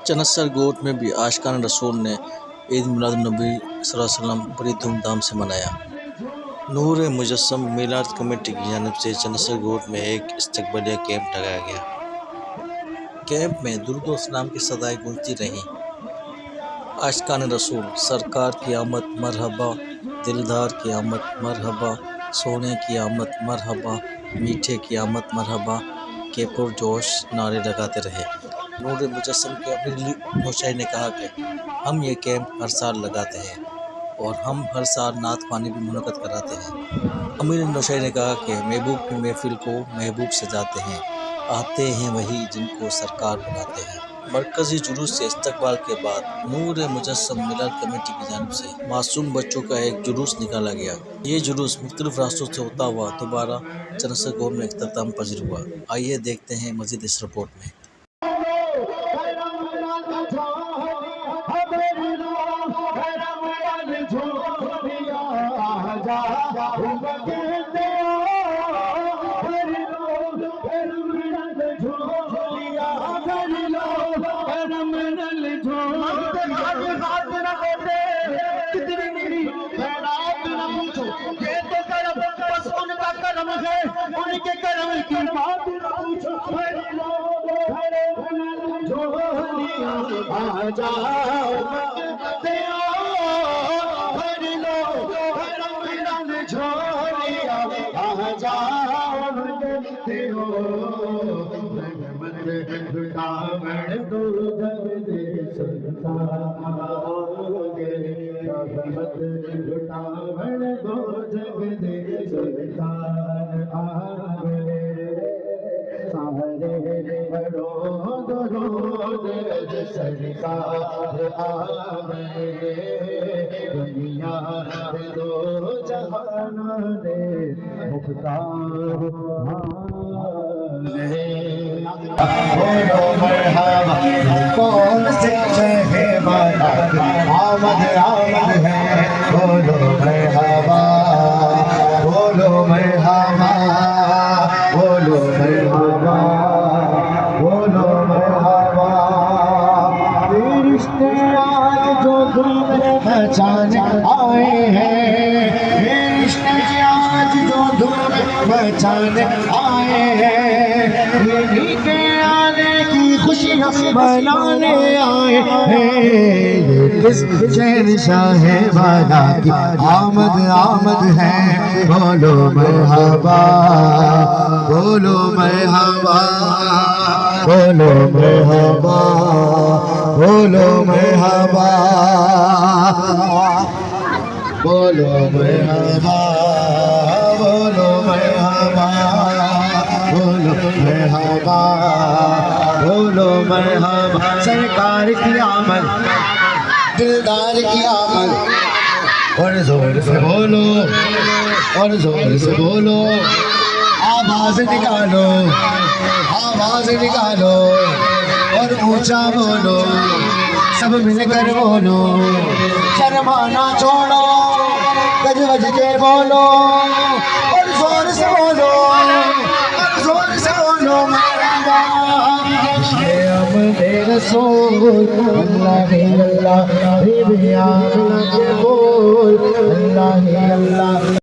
چنسر گوٹ میں بھی عاشقان رسول نے عید میلاد النبی صلی اللہ علیہ وسلم بڑی دھوم دھام سے منایا۔ نور مجسم میلاد کمیٹی کی جانب سے چنسر گوٹ میں ایک استقبالیہ کیمپ لگایا گیا۔ کیمپ میں درود و سلام کی صدائیں گونجتی رہیں۔ عاشقان رسول، سرکار کی آمد مرحبا، دلدار کی آمد مرحبا، سونے کی آمد مرحبا، میٹھے کی آمد مرحبا کے پرجوش نعرے لگاتے رہے۔ نور مجسم کے امیر نوشاہی نے کہا کہ ہم یہ کیمپ ہر سال لگاتے ہیں اور ہم ہر سال نعت خوانی بھی منعقد کراتے ہیں۔ امیر نوشاہی نے کہا کہ محبوب کی محفل کو محبوب سجاتے ہیں، آتے ہیں وہی جن کو سرکار بلاتے ہیں۔ مرکزی جلوس سے استقبال کے بعد نور مجسم میلاد کمیٹی کی جانب سے معصوم بچوں کا ایک جلوس نکالا گیا۔ یہ جلوس مختلف راستوں سے ہوتا ہوا دوبارہ چنسر گوٹ میں اختتام پذیر ہوا۔ آئیے دیکھتے ہیں مزید اس رپورٹ میں۔ کون سے مہمان آمد آمد ہے، بولو مرحبا، بولو مرحبا، بولو مرحبا، بولو مرحبا۔ یہ رشتے آج جو دھوم مچانے آئے ہیں، یہ رشتے آج جو دھوم مچانے آئے ہیں، انہی کے آنے کی خوشیاں منانے آئے ہیں۔ یہ کس شہنشاہ والا کی آمد آمد ہے، بولو مرحبا، بولو مرحبا، بولو مرحبا، بولو مرحبا، بولو مرحبا، بولو مرحبا، بولو مرحبا، بولو مرحبا۔ سرکار کی آمد، دلدار کی آمد، اور زور سے بولو، اور زور سے بولو، آواز نکالو، آواز نکالو، اور اونچا بولو، سب مل کر بولو، شرمانا چھوڑو، گج وج کے بولو، اور زور سے بولو، اور زور سے بولو مرحبا۔ عشق رسول اللہ اللہ، اللہ اللہ،